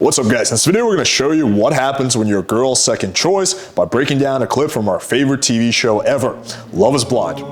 What's up guys, in this video we're going to show you what happens when you're a girl's second choice by breaking down a clip from our favorite TV show ever, Love is Blind.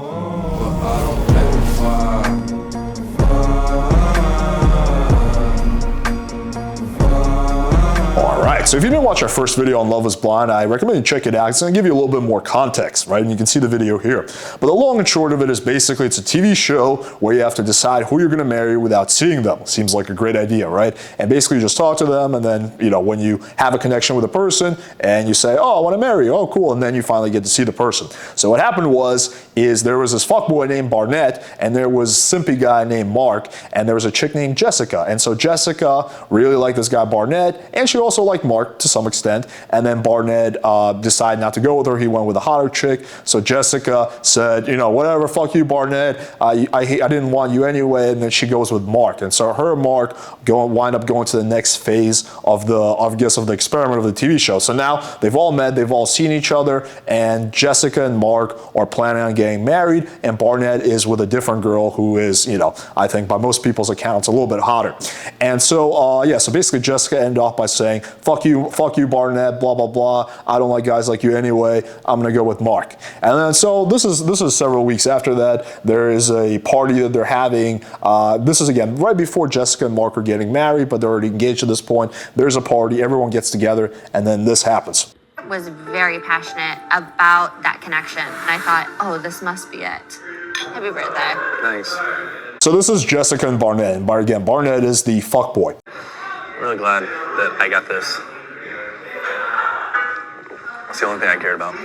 Alright, so if you didn't watch our first video on Love is Blind, I recommend you check it out. It's going to give you a little bit more context, right? And you can see the video here. But the long and short of it is basically it's a TV show where you have to decide who you're going to marry without seeing them. Seems like a great idea, right? And basically you just talk to them, and then, you know, when you have a connection with a person and you say, oh, I want to marry you, oh, cool, and then you finally get to see the person. So what happened is there was this fuckboy named Barnett, and there was a simpy guy named Mark, and there was a chick named Jessica. And so Jessica really liked this guy Barnett, and she also liked Mark to some extent, and then Barnett decided not to go with her. He went with a hotter chick. So Jessica said, you know, whatever, fuck you, Barnett. I didn't want you anyway. And then she goes with Mark. And so her and Mark wind up going to the next phase of the experiment of the TV show. So now they've all met, they've all seen each other, and Jessica and Mark are planning on getting married, and Barnett is with a different girl who is, you know, I think by most people's accounts a little bit hotter. And so yeah, so basically Jessica ended off by saying, fuck you, Barnett, blah, blah, blah. I don't like guys like you anyway. I'm going to go with Mark. And then so this is several weeks after that. There is a party that they're having. This is, again, right before Jessica and Mark are getting married, but they're already engaged at this point. There's a party. Everyone gets together, and then this happens. Was very passionate about that connection. And I thought, oh, this must be it. Happy birthday. Thanks. So this is Jessica and Barnett. And again, Barnett is the fuckboy. I'm really glad that I got this. It's the only thing I cared about.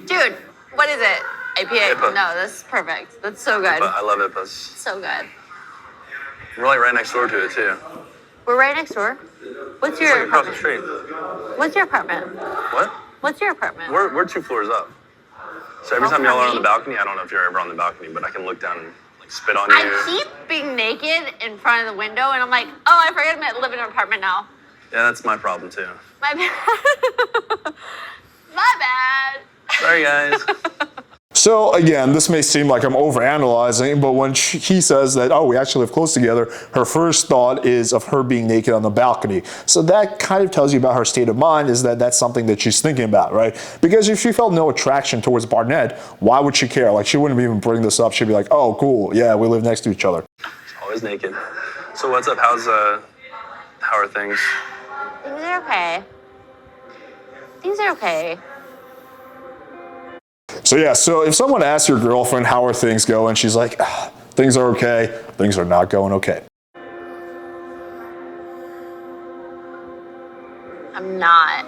Dude, what is it? IPA? IPA. No, that's perfect. That's so good. But I love IPAs. So good. We're like right next door to it too. We're right next door. What's your It's like across the apartment? street. What's your apartment? What? What's your apartment? We're 2 floors up. So every time y'all are on the balcony, I don't know if you're ever on the balcony, but I can look down and like spit on you. I keep being naked in front of the window, and I'm like, oh, I forget I'm living in an apartment now. Yeah, that's my problem too. My bad. My bad. Sorry guys. So again, this may seem like I'm overanalyzing, but when he says that, oh, we actually live close together, her first thought is of her being naked on the balcony. So that kind of tells you about her state of mind, is that that's something that she's thinking about, right? Because if she felt no attraction towards Barnett, why would she care? Like, she wouldn't even bring this up. She'd be like, oh, cool, yeah, we live next to each other. Always naked. So what's up? How are things? Things are okay. Things are okay. So yeah, so if someone asks your girlfriend how are things going, she's like, things are okay, things are not going okay. I'm not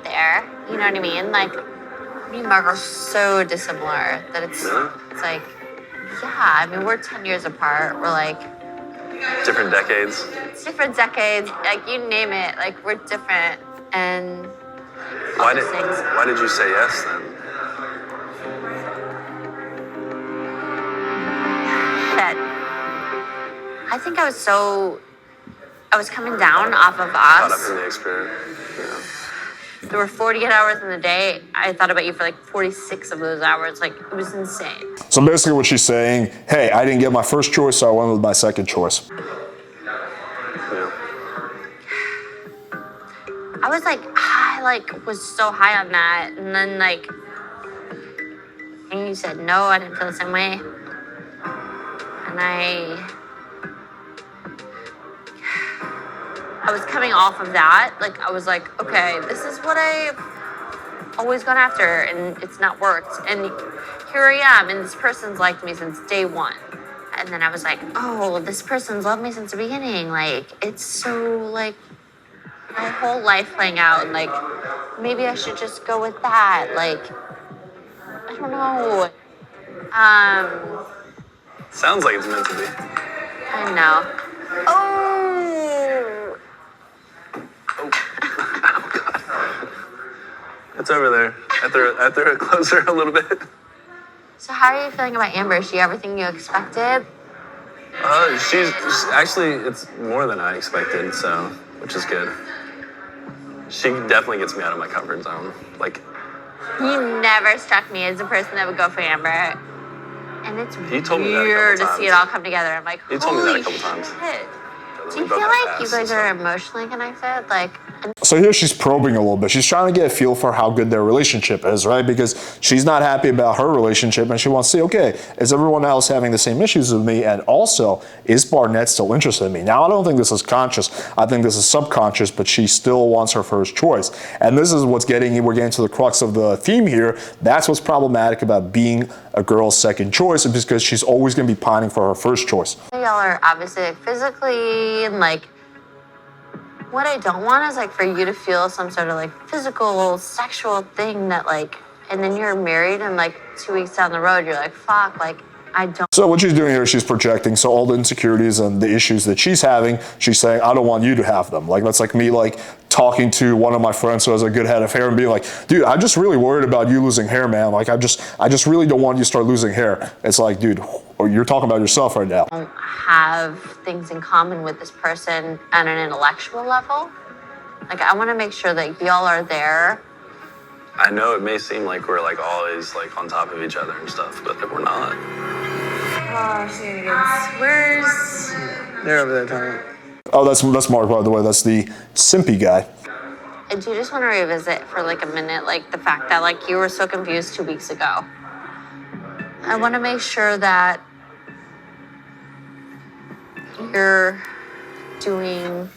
there. You know what I mean? Like, me and Mark are so dissimilar that it's like, yeah, I mean, we're 10 years apart. We're like... Different decades. It's different decades. Like, you name it. Like, we're different. And... Why did you say yes then? I think I was coming down off of Caught up us. in the experience. Yeah. There were 48 hours in the day. I thought about you for like 46 of those hours. Like, it was insane. So basically what she's saying, hey, I didn't get my first choice, so I went with my second choice. I was like, was so high on that, and then like, and you said no, I didn't feel the same way, and I was coming off of that, like, I was like, okay, this is what I've always gone after, and it's not worked, and here I am, and this person's liked me since day one, and then I was like, oh, this person's loved me since the beginning, like, it's so, like, my whole life playing out, and like, maybe I should just go with that. Like, I don't know. Sounds like it's meant to be. I know. Oh. Oh. Oh God. It's over there. After it closer a little bit. So how are you feeling about Amber? Is she everything you expected? She's actually, it's more than I expected, so, which is good. She definitely gets me out of my comfort zone. Like, You never struck me as the person that would go for Amber. And it's You told me that a weird couple to see it times. all come together. I'm like, You told me that a holy couple times. shit. we I both feel have like you past, guys so. are emotionally connected. Like, So here she's probing a little bit. She's trying to get a feel for how good their relationship is, right? Because she's not happy about her relationship and she wants to see, okay, is everyone else having the same issues with me? And also, is Barnett still interested in me? Now, I don't think this is conscious. I think this is subconscious, but she still wants her first choice. And this is what's we're getting to the crux of the theme here. That's what's problematic about being a girl's second choice, is because she's always going to be pining for her first choice. y'all are obviously like, physically and like, what I don't want is like for you to feel some sort of like physical, sexual thing that like, and then you're married and like 2 weeks down the road, you're like, fuck, like I don't. So what she's doing here, she's projecting. So all the insecurities and the issues that she's having, she's saying, I don't want you to have them. Like, that's like me, like talking to one of my friends who has a good head of hair and being like, dude, I'm just really worried about you losing hair, man. Like, I just really don't want you to start losing hair. It's like, dude, you're talking about yourself right now. Have things in common with this person on an intellectual level. Like, I want to make sure that y'all are there. I know it may seem like we're like always like on top of each other and stuff, but we're not. Oh, shenanigans. Where's... They're over there talking. Oh, that's Mark, by the way. That's the simpy guy. I do just want to revisit for like a minute, like the fact that like you were so confused 2 weeks ago. I want to make sure that you're doing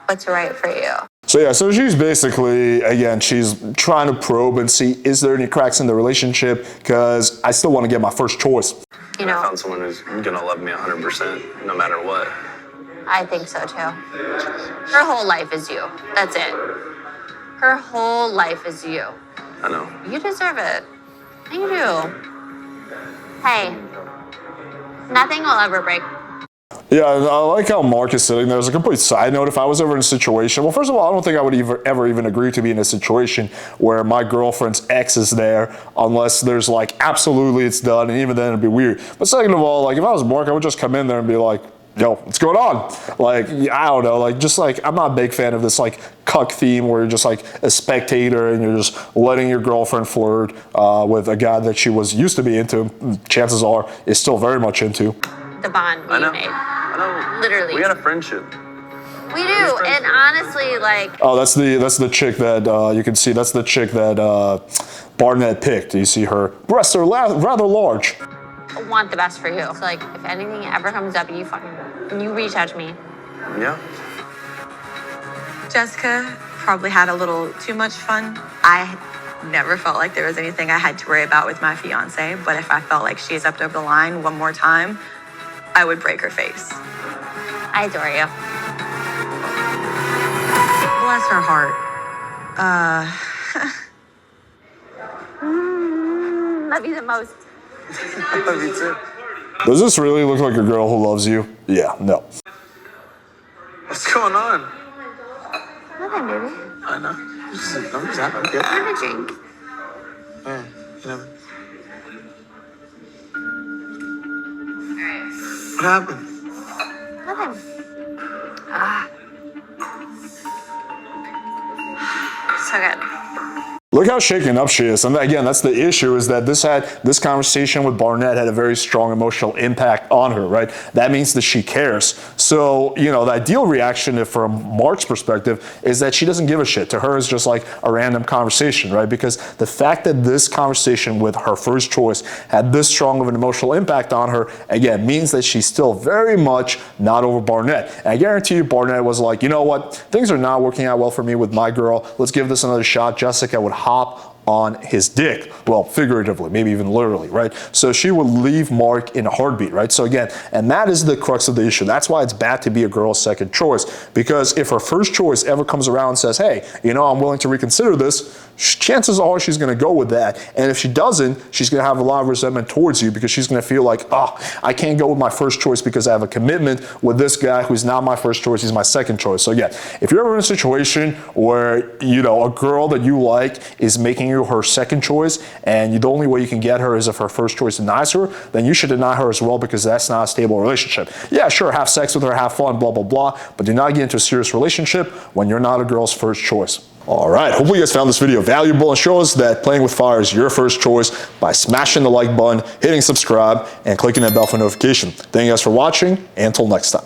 what's right for you. So yeah, so she's basically, again, she's trying to probe and see, is there any cracks in the relationship? Because I still want to get my first choice. You I know, found someone who's gonna love me 100% no matter what. I think so too. Her whole life is you. That's it. Her whole life is you. I know. You deserve it. You do. Hey, nothing will ever break. Yeah, I like how Mark is sitting there. As a complete side note, if I was ever in a situation, well, first of all, I don't think I would ever even agree to be in a situation where my girlfriend's ex is there, unless there's like, absolutely it's done, and even then it'd be weird. But second of all, like if I was Mark, I would just come in there and be like, yo, what's going on? Like, I don't know, like just like, I'm not a big fan of this like cuck theme where you're just like a spectator and you're just letting your girlfriend flirt with a guy that she was used to be into, chances are is still very much into. The bond I you know. made. I know. Literally. We got a friendship. We do, and honestly, like, Oh, that's the chick that you can see. That's the chick that Barnett picked. You see her breasts are rather large. want the best for you. So, like, if anything ever comes up, you reach out to me. Yeah. Jessica probably had a little too much fun. I never felt like there was anything I had to worry about with my fiance, but if I felt like she stepped over the line one more time, I would break her face. I adore you. Bless her heart. Love you the most. I love you too. Does this really look like a girl who loves you? Yeah, no. What's going on? Nothing, baby. I know. I'm just happy. Yeah. Have a drink. Yeah. You know. What happened? Nothing. So good. Look how shaken up she is. And again, that's the issue, is that this conversation with Barnett had a very strong emotional impact on her, right? That means that she cares. So, you know, the ideal reaction from Mark's perspective is that she doesn't give a shit. To her, it's just like a random conversation, right? Because the fact that this conversation with her first choice had this strong of an emotional impact on her, again, means that she's still very much not over Barnett. And I guarantee you Barnett was like, you know what? Things are not working out well for me with my girl. Let's give this another shot. Jessica would hop on his dick. Well, figuratively, maybe even literally, right? So she would leave Mark in a heartbeat, right? So again, and that is the crux of the issue. That's why it's bad to be a girl's second choice, because if her first choice ever comes around and says, hey, you know, I'm willing to reconsider this, chances are she's going to go with that. And if she doesn't, she's going to have a lot of resentment towards you, because she's going to feel like, oh, I can't go with my first choice because I have a commitment with this guy who's not my first choice, he's my second choice. So yeah, if you're ever in a situation where, you know, a girl that you like is making you her second choice, and the only way you can get her is if her first choice denies her, then you should deny her as well, because that's not a stable relationship. Yeah, sure, have sex with her, have fun, blah, blah, blah, but do not get into a serious relationship when you're not a girl's first choice. All right, hopefully you guys found this video valuable, and shows that playing with fire is your first choice by smashing the like button, hitting subscribe, and clicking that bell for notification. Thank you guys for watching, and until next time.